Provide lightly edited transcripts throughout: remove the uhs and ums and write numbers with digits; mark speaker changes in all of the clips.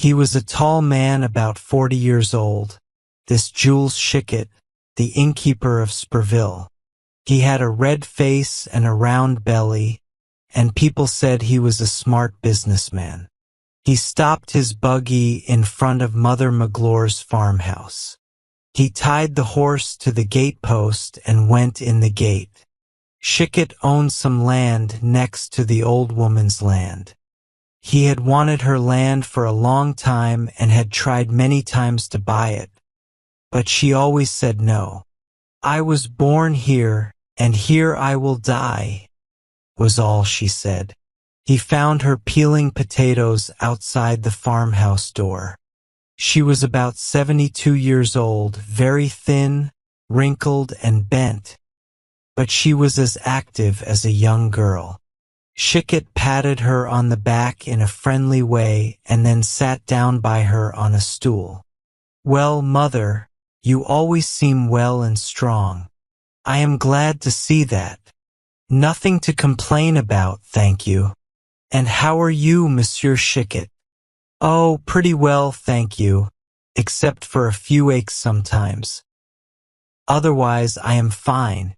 Speaker 1: He was a tall man about 40 years old, this Jules Schickett, the innkeeper of Spurville. He had a red face and a round belly, and people said he was a smart businessman. He stopped his buggy in front of Mother Magloire's farmhouse. He tied the horse to the gatepost and went in the gate. Schickett owned some land next to the old woman's land. He had wanted her land for a long time and had tried many times to buy it, but she always said no. "I was born here, and here I will die," was all she said. He found her peeling potatoes outside the farmhouse door. She was about 72 years old, very thin, wrinkled, and bent, but she was as active as a young girl. Schickett patted her on the back in a friendly way and then sat down by her on a stool. "Well, Mother, you always seem well and strong. I am glad to see that. Nothing to complain about, thank you. And how are you, Monsieur Schickett?" "Oh, pretty well, thank you, except for a few aches sometimes. Otherwise, I am fine."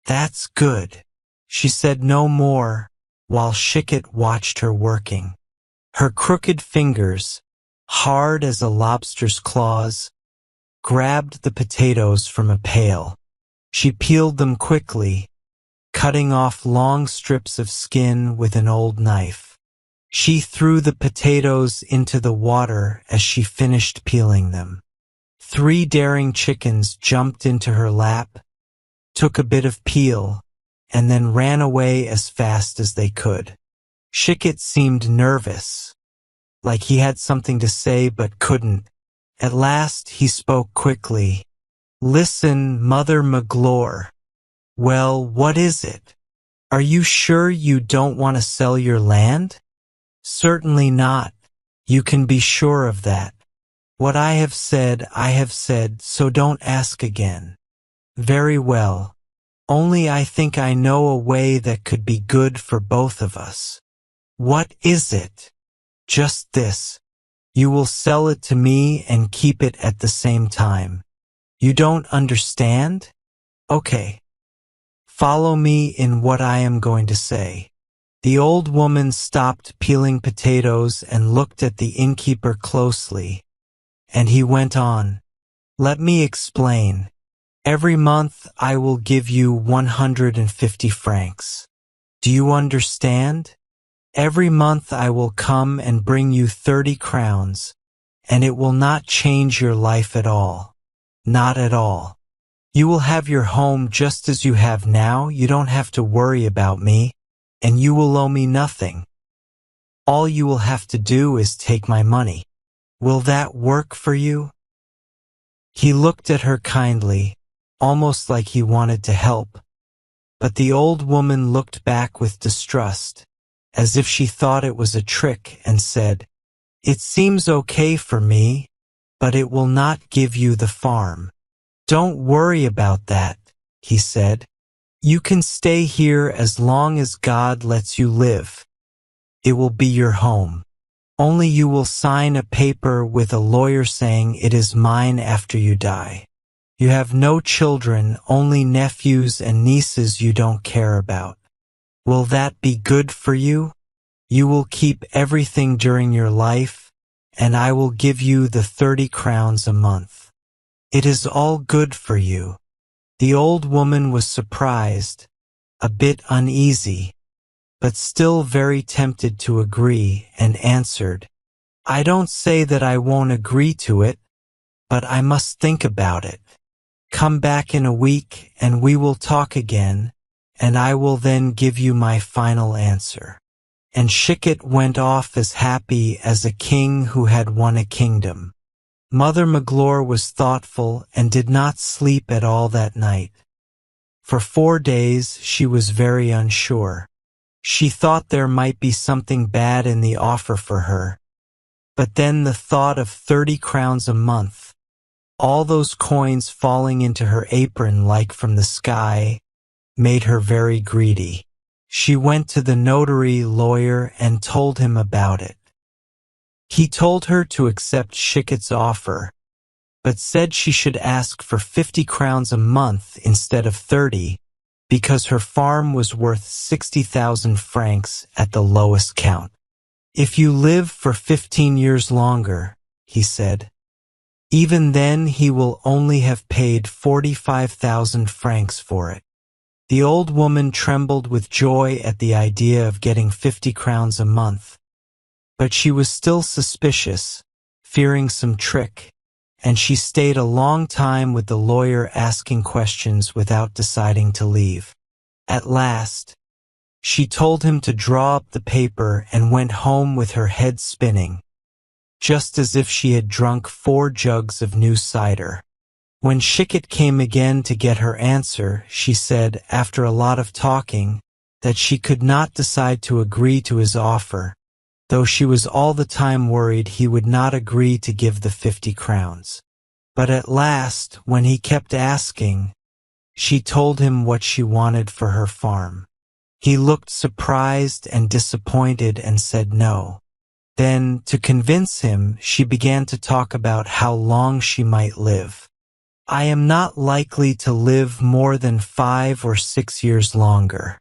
Speaker 1: "That's good." She said no more, while Schickett watched her working. Her crooked fingers, hard as a lobster's claws, grabbed the potatoes from a pail. She peeled them quickly, cutting off long strips of skin with an old knife. She threw the potatoes into the water as she finished peeling them. 3 daring chickens jumped into her lap, took a bit of peel, and then ran away as fast as they could. Schickett seemed nervous, like he had something to say but couldn't. At last he spoke quickly. "Listen, Mother Magloire. Well, what is it? Are you sure you don't want to sell your land?" "Certainly not. You can be sure of that. What I have said, so don't ask again." "Very well. Only I think I know a way that could be good for both of us." "What is it?" "Just this. You will sell it to me and keep it at the same time." "You don't understand?" "Okay. Follow me in what I am going to say." The old woman stopped peeling potatoes and looked at the innkeeper closely, and he went on. "Let me explain. Every month I will give you 150 francs. Do you understand? Every month I will come and bring you 30 crowns, and it will not change your life at all. Not at all. You will have your home just as you have now. You don't have to worry about me, and you will owe me nothing. All you will have to do is take my money. Will that work for you?" He looked at her kindly, almost like he wanted to help, but the old woman looked back with distrust, as if she thought it was a trick, and said, "It seems okay for me, but it will not give you the farm." "Don't worry about that," he said. "You can stay here as long as God lets you live. It will be your home. Only you will sign a paper with a lawyer saying it is mine after you die. You have no children, only nephews and nieces you don't care about. Will that be good for you? You will keep everything during your life, and I will give you the 30 crowns a month. It is all good for you." The old woman was surprised, a bit uneasy, but still very tempted to agree, and answered, "I don't say that I won't agree to it, but I must think about it. Come back in a week and we will talk again, and I will then give you my final answer." And Schickett went off as happy as a king who had won a kingdom. Mother Magloire was thoughtful and did not sleep at all that night. For 4 days she was very unsure. She thought there might be something bad in the offer for her, but then the thought of 30 crowns a month, all those coins falling into her apron like from the sky, made her very greedy. She went to the notary lawyer and told him about it. He told her to accept Shiket's offer, but said she should ask for 50 crowns a month instead of 30, because her farm was worth 60,000 francs at the lowest count. If you live for 15 years longer, he said. Even then he will only have paid 45,000 francs for it. The old woman trembled with joy at the idea of getting 50 crowns a month. But she was still suspicious, fearing some trick, and she stayed a long time with the lawyer asking questions without deciding to leave. At last, she told him to draw up the paper and went home with her head spinning, just as if she had drunk 4 jugs of new cider. When Shiket came again to get her answer, she said, after a lot of talking, that she could not decide to agree to his offer, though she was all the time worried he would not agree to give the 50 crowns. But at last, when he kept asking, she told him what she wanted for her farm. He looked surprised and disappointed and said no. Then, to convince him, she began to talk about how long she might live. I am not likely to live more than 5 or 6 years longer.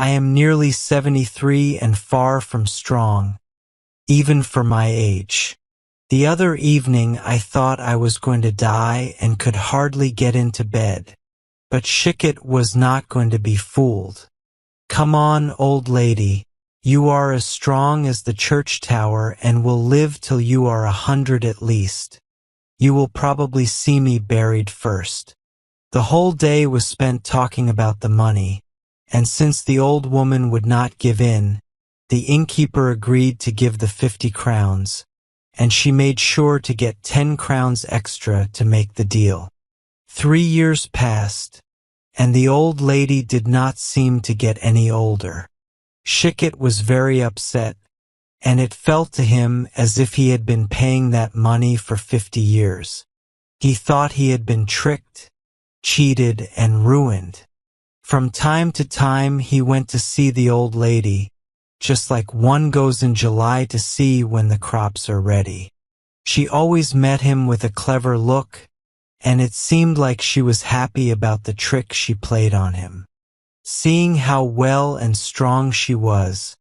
Speaker 1: I am nearly 73 and far from strong, even for my age. The other evening I thought I was going to die and could hardly get into bed. But Shiket was not going to be fooled. Come on, old lady. You are as strong as the church tower and will live till you are 100 at least. You will probably see me buried first. The whole day was spent talking about the money, and since the old woman would not give in, the innkeeper agreed to give the 50 crowns, and she made sure to get 10 crowns extra to make the deal. 3 years passed, and the old lady did not seem to get any older. Shiket was very upset, and it felt to him as if he had been paying that money for 50 years. He thought he had been tricked, cheated, and ruined. From time to time he went to see the old lady, just like one goes in July to see when the crops are ready. She always met him with a clever look, and it seemed like she was happy about the trick she played on him. Seeing how well and strong she was,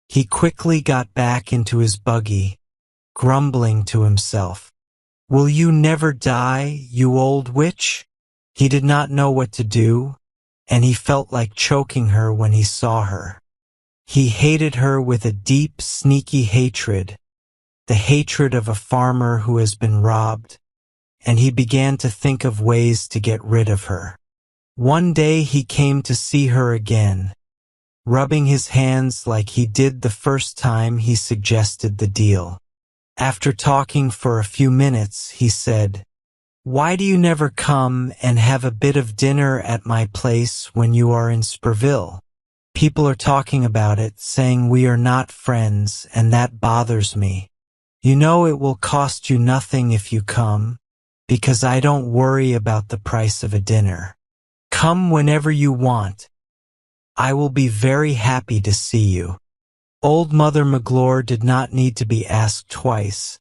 Speaker 1: he quickly got back into his buggy, grumbling to himself, "Will you never die, you old witch?" He did not know what to do, and he felt like choking her when he saw her. He hated her with a deep, sneaky hatred, the hatred of a farmer who has been robbed, and he began to think of ways to get rid of her. One day he came to see her again, rubbing his hands like he did the first time he suggested the deal. After talking for a few minutes, he said, "Why do you never come and have a bit of dinner at my place when you are in Spurville? People are talking about it, saying we are not friends, and that bothers me. You know it will cost you nothing if you come, because I don't worry about the price of a dinner. Come whenever you want. I will be very happy to see you." Old Mother Magloire did not need to be asked twice,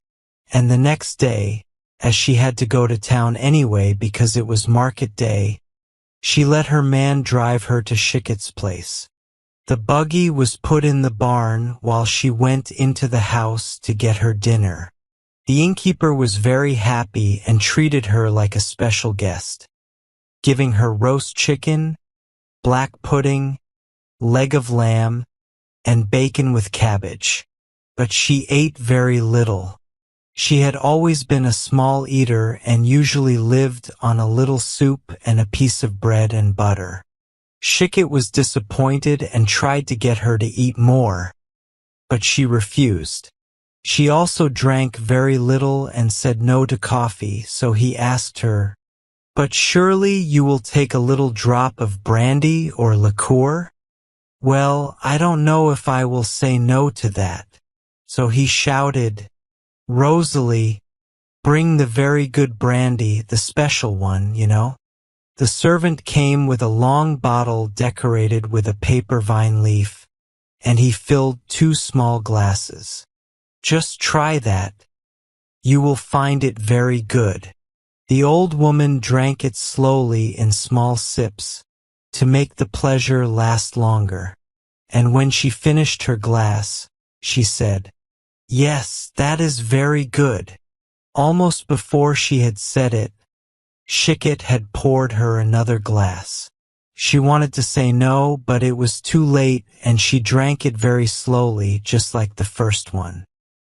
Speaker 1: and the next day, as she had to go to town anyway because it was market day, she let her man drive her to Shiket's place. The buggy was put in the barn while she went into the house to get her dinner. The innkeeper was very happy and treated her like a special guest, giving her roast chicken, black pudding, leg of lamb, and bacon with cabbage. But she ate very little. She had always been a small eater and usually lived on a little soup and a piece of bread and butter. Shiket was disappointed and tried to get her to eat more, but she refused. She also drank very little and said no to coffee, so he asked her, "But surely you will take a little drop of brandy or liqueur?" "Well, I don't know if I will say no to that." So he shouted, "Rosalie, bring the very good brandy, the special one, you know." The servant came with a long bottle decorated with a paper vine leaf, and he filled 2 small glasses. Just try that. You will find it very good." The old woman drank it slowly in small sips, to make the pleasure last longer. And when she finished her glass, she said, "Yes, that is very good." Almost before she had said it, Shikit had poured her another glass. She wanted to say no, but it was too late, and she drank it very slowly, just like the first one.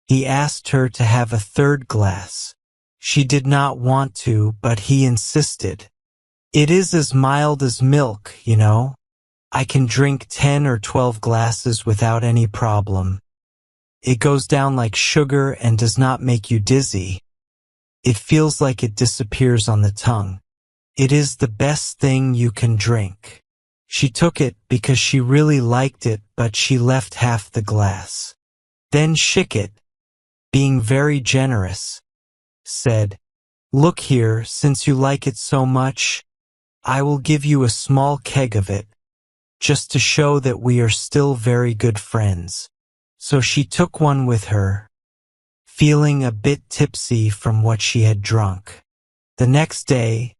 Speaker 1: He asked her to have a third glass. She did not want to, but he insisted. "It is as mild as milk, you know. I can drink 10 or 12 glasses without any problem. It goes down like sugar and does not make you dizzy. It feels like it disappears on the tongue. It is the best thing you can drink." She took it because she really liked it, but she left half the glass. Then Shikit, being very generous, said, "Look here, since you like it so much, I will give you a small keg of it, just to show that we are still very good friends." So she took one with her, feeling a bit tipsy from what she had drunk. The next day,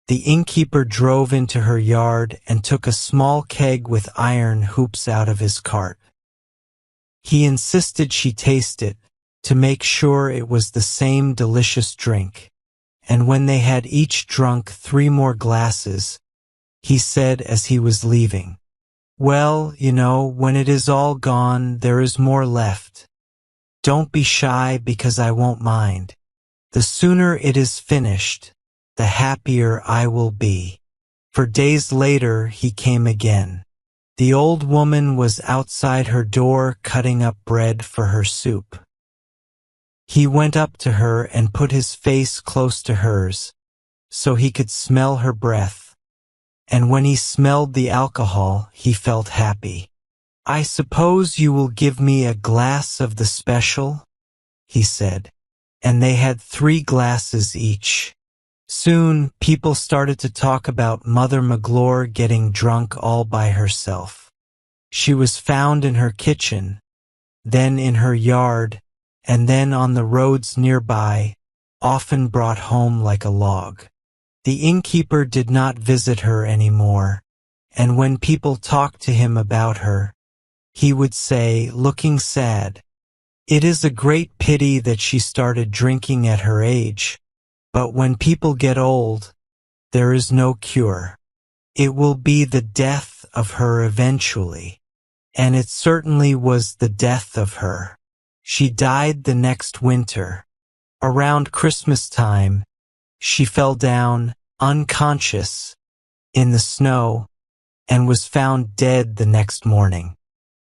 Speaker 1: the innkeeper drove into her yard and took a small keg with iron hoops out of his cart. He insisted she taste it, to make sure it was the same delicious drink, and when they had each drunk 3 more glasses, he said as he was leaving, "Well, you know, when it is all gone, there is more left. Don't be shy because I won't mind. The sooner it is finished, the happier I will be." For days later he came again. The old woman was outside her door cutting up bread for her soup. He went up to her and put his face close to hers, so he could smell her breath, and when he smelled the alcohol, he felt happy. "I suppose you will give me a glass of the special?" he said, and they had 3 glasses each. Soon, people started to talk about Mother Magloire getting drunk all by herself. She was found in her kitchen, then in her yard, and then on the roads nearby, often brought home like a log. The innkeeper did not visit her anymore, and when people talked to him about her, he would say, looking sad, "It is a great pity that she started drinking at her age, but when people get old, there is no cure. It will be the death of her eventually." And it certainly was the death of her. She died the next winter. Around Christmas time, she fell down, unconscious, in the snow, and was found dead the next morning.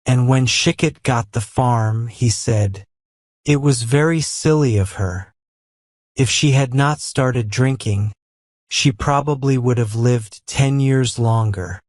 Speaker 1: And when Shikit got the farm, he said, "It was very silly of her. If she had not started drinking, she probably would have lived 10 years longer."